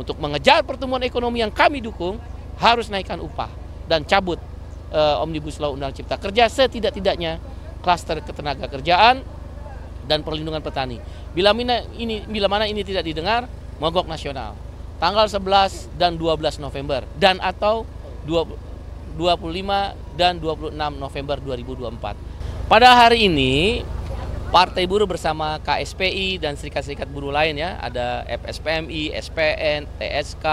Untuk mengejar pertumbuhan ekonomi yang kami dukung, harus naikkan upah dan cabut Omnibus Law Undang Cipta Kerja, setidak-tidaknya klaster ketenagakerjaan dan perlindungan petani. Bila mana ini tidak didengar, mogok nasional. Tanggal 11 dan 12 November dan atau 25 dan 26 November 2024. Pada hari ini, Partai Buruh bersama KSPI dan serikat-serikat buruh lain ya, ada FSPMI, SPN, TSK,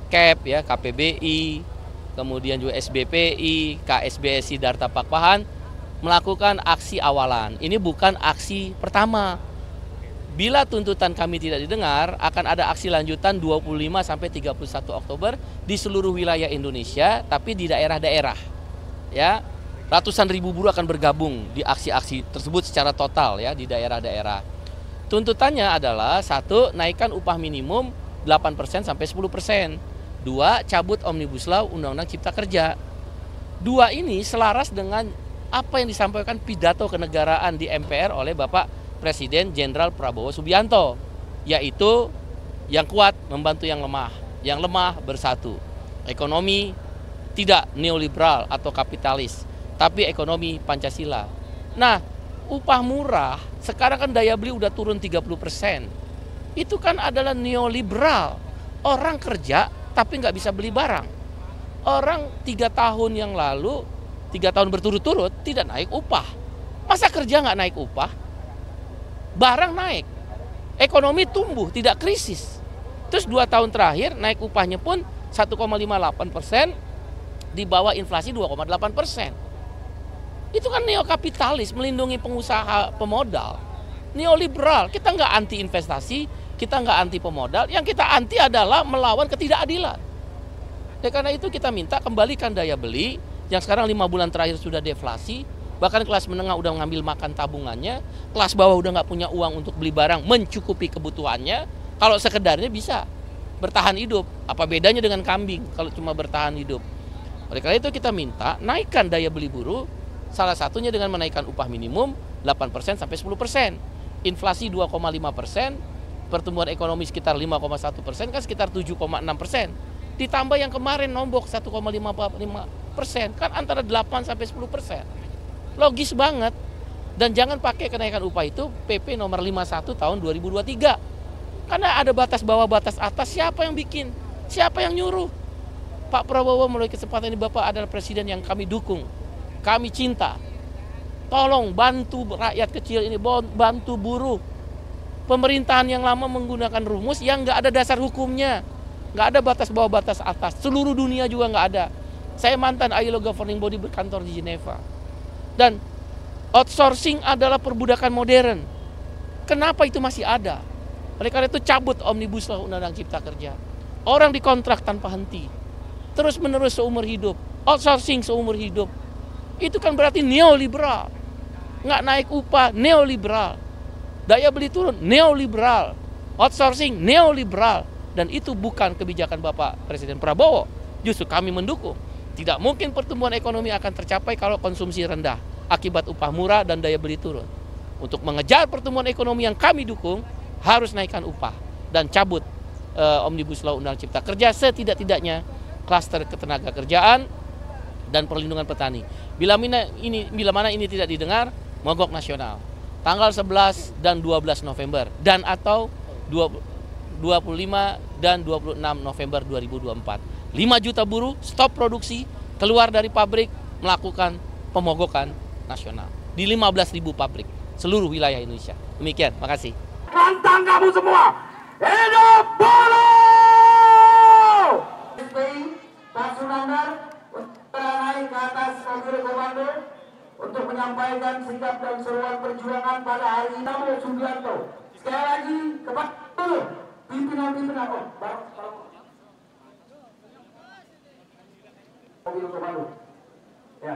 KEP ya, KPBI, kemudian juga SBPI, KSBSI Darta Pakpahan melakukan aksi awalan. Ini bukan aksi pertama. Bila tuntutan kami tidak didengar, akan ada aksi lanjutan 25 sampai 31 Oktober di seluruh wilayah Indonesia, tapi di daerah-daerah. Ya, ratusan ribu buruh akan bergabung di aksi-aksi tersebut secara total ya di daerah-daerah. Tuntutannya adalah 1, naikkan upah minimum 8% sampai 10%. 2, cabut Omnibus Law Undang-Undang Cipta Kerja. 2 ini selaras dengan apa yang disampaikan pidato kenegaraan di MPR oleh Bapak Presiden Jenderal Prabowo Subianto, yaitu yang kuat membantu yang lemah bersatu. Ekonomi tidak neoliberal atau kapitalis, tapi ekonomi Pancasila. Nah, upah murah, sekarang kan daya beli udah turun 30%. Itu kan adalah neoliberal. Orang kerja tapi nggak bisa beli barang. Orang 3 tahun yang lalu, 3 tahun berturut-turut tidak naik upah. Masa kerja nggak naik upah? Barang naik, ekonomi tumbuh, tidak krisis. Terus 2 tahun terakhir naik upahnya pun 1,58%, di bawah inflasi 2,8%. Itu kan neokapitalis, melindungi pengusaha pemodal. Neoliberal, kita nggak anti investasi, kita nggak anti pemodal, yang kita anti adalah melawan ketidakadilan. Karena itu kita minta kembalikan daya beli, yang sekarang 5 bulan terakhir sudah deflasi, bahkan kelas menengah udah ngambil makan tabungannya, kelas bawah udah nggak punya uang untuk beli barang mencukupi kebutuhannya. Kalau sekedarnya bisa bertahan hidup, apa bedanya dengan kambing kalau cuma bertahan hidup? Oleh karena itu kita minta naikkan daya beli buruh, salah satunya dengan menaikkan upah minimum 8% sampai 10%. Inflasi 2,5%, pertumbuhan ekonomi sekitar 5,1%, kan sekitar 7,6%. Ditambah yang kemarin nombok 1,55%, kan antara 8 sampai 10%. Logis banget. Dan jangan pakai kenaikan upah itu PP nomor 51 tahun 2023. Karena ada batas bawah, batas atas, siapa yang bikin? Siapa yang nyuruh? Pak Prabowo melalui kesempatan ini, Bapak adalah presiden yang kami dukung. Kami cinta. Tolong bantu rakyat kecil ini, bantu buruh. Pemerintahan yang lama menggunakan rumus yang nggak ada dasar hukumnya. Nggak ada batas bawah, batas atas. Seluruh dunia juga nggak ada. Saya mantan ILO Governing Body berkantor di Geneva. Dan outsourcing adalah perbudakan modern. Kenapa itu masih ada? Oleh karena itu cabut Omnibus Law Undang-Undang Cipta Kerja. Orang dikontrak tanpa henti. Terus menerus seumur hidup. Outsourcing seumur hidup. Itu kan berarti neoliberal. Nggak naik upah, neoliberal. Daya beli turun, neoliberal. Outsourcing, neoliberal. Dan itu bukan kebijakan Bapak Presiden Prabowo. Justru kami mendukung. Tidak mungkin pertumbuhan ekonomi akan tercapai kalau konsumsi rendah akibat upah murah dan daya beli turun. Untuk mengejar pertumbuhan ekonomi yang kami dukung, harus naikkan upah dan cabut Omnibus Law Undang Cipta Kerja, setidak-tidaknya klaster ketenagakerjaan dan perlindungan petani. Bila mana ini tidak didengar, mogok nasional. Tanggal 11 dan 12 November dan atau 25 dan 26 November 2024. 5 juta buruh stop produksi, keluar dari pabrik, melakukan pemogokan nasional di 15.000 pabrik seluruh wilayah Indonesia. Demikian, makasih. Pantang kamu semua, hidup buruh! SPI Pak Sunandar naik ke atas mobil komando untuk menyampaikan sikap dan seruan perjuangan pada hari ini. Prabowo Subianto, sekali lagi kepada pimpinan-pimpinan mobil komando. Ya.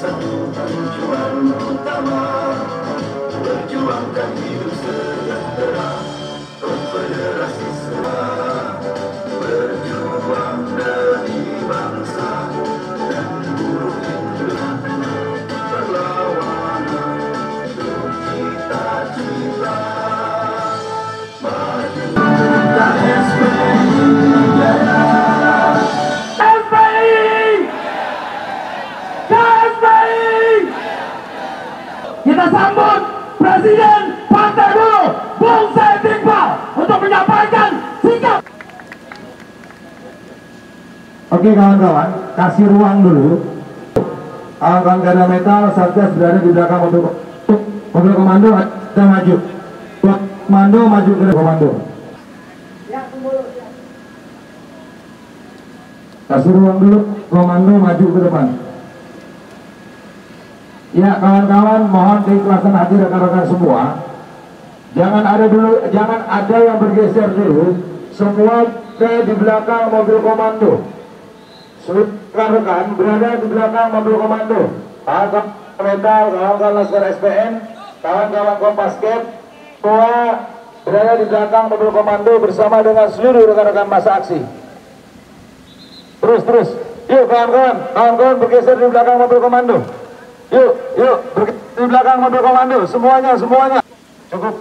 Satu tujuan utama, perjuangkan hidup sejahtera, konfederasi semua, berjuang demi bangsa dan Kita sambut Presiden Partai Buruh, Bung Said Iqbal, untuk menyampaikan sikap. Oke kawan-kawan, kasih ruang dulu. Kawan-kawan garda metal, Satgas berada di belakang mobil komando, kita maju. Komando maju ke komando. Kasih ruang dulu, komando maju ke depan. Ya kawan-kawan, mohon keikhlasan hati rekan-rekan semua. Jangan ada yang bergeser dulu. Semua di belakang mobil komando. Rekan-rekan berada di belakang mobil komando. Kawan-kawan metal, kawan-kawan Laskar SPN, kawan-kawan Kompasket, semua berada di belakang mobil komando bersama dengan seluruh rekan-rekan massa aksi. Terus, yuk kawan-kawan bergeser di belakang mobil komando. Yuk, bergeser di belakang mobil komando, semuanya. Cukup.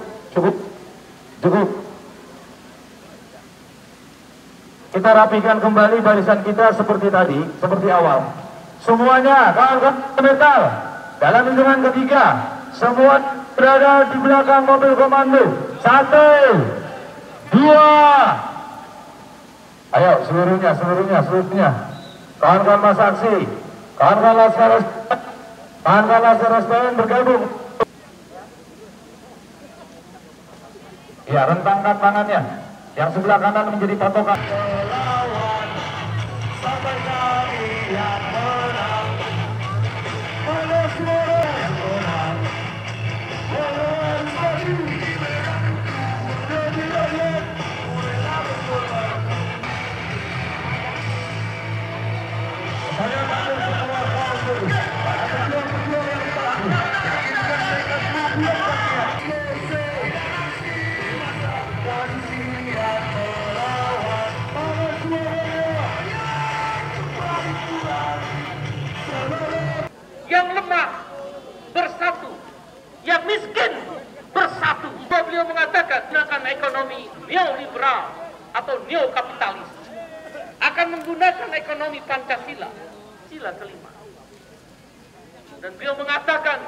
Kita rapikan kembali barisan kita seperti tadi, seperti awal. Semuanya, kawan-kawan metal, dalam hitungan ketiga, semua berada di belakang mobil komando. 1, 2. Ayo, seluruhnya. Kawan-kawan massa aksi, kawan-kawan Laskar SPN bergabung. Ya, rentangkan tangannya. Yang sebelah kanan menjadi patokan. Melawan sampai kami yang menang. Oleh suara yang menang. Melawan maju. Jadi rakyat. Mulailah berjuang. Saya takut semua kaum buruh. Pejuang-pejuang yang tangguh. Yakinkan mereka semua bulan bagian. Yang lemah bersatu, yang miskin bersatu. Beliau mengatakan gunakan ekonomi neoliberal atau neokapitalis, akan menggunakan ekonomi Pancasila, sila kelima. Dan beliau mengatakan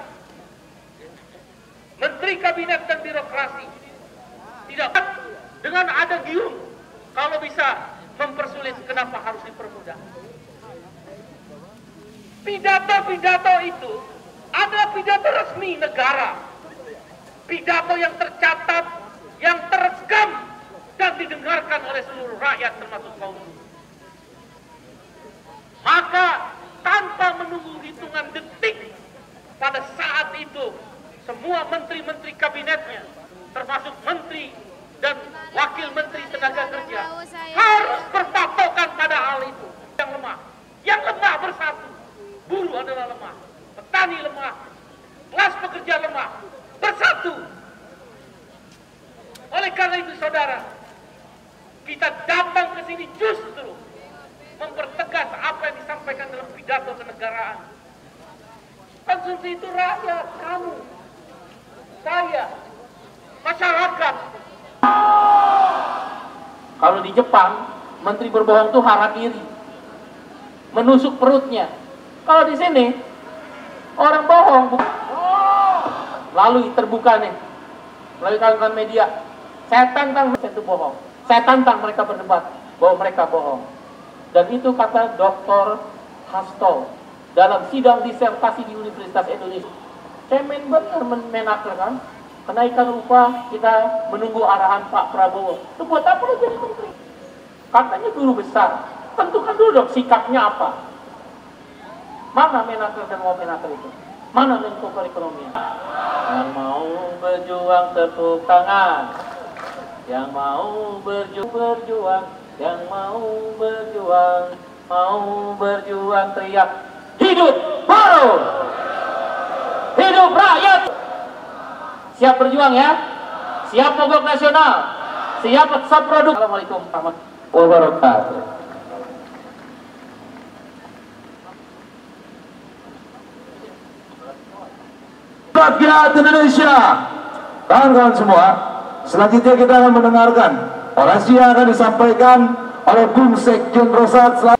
menteri kabinet dan birokrasi tidak dengan ada giung, kalau bisa mempersulit, kenapa harus dipermudah? Pidato-pidato itu adalah pidato resmi negara, pidato yang tercatat, yang terekam dan didengarkan oleh seluruh rakyat termasuk kaum buruh. Maka tanpa menunggu hitungan detik, pada saat itu semua menteri-menteri kabinetnya, termasuk menteri dan wakil menteri tenaga kerja, harus berpatokan pada hal itu. Yang lemah bersatu. Buruh adalah lemah, petani lemah, kelas pekerja lemah, bersatu. Oleh karena itu saudara, kita datang ke sini justru mempertegas apa yang disampaikan dalam pidato kenegaraan. Konsumsi itu rakyat, kamu, saya, masyarakat. Kalau di Jepang, menteri berbohong itu harakiri, menusuk perutnya. Kalau di sini, orang bohong, lalu terbuka nih, melalui kawan-kawan media, saya tantang itu bohong, saya tantang mereka berdebat bahwa mereka bohong. Dan itu kata Dr. Hasto dalam sidang disertasi di Universitas Indonesia. Saya menaker kan, kenaikan upah kita menunggu arahan Pak Prabowo. Itu buat apa lo jadi menteri? Katanya guru besar, tentukan dulu dong sikapnya apa. Mana menaker dan mau menaker itu? Mana Menko Perekonomian? Yang mau berjuang tepuk tangan. Yang mau berjuang, yang mau berjuang teriak, hidup buruh, hidup rakyat. Siap berjuang ya? Siap mogok nasional? Siap stop produk? Assalamualaikum warahmatullahi wabarakatuh. Rakyat Indonesia, kawan-kawan semua, selanjutnya kita akan mendengarkan orasi yang akan disampaikan oleh Bung Sekjen Rosat.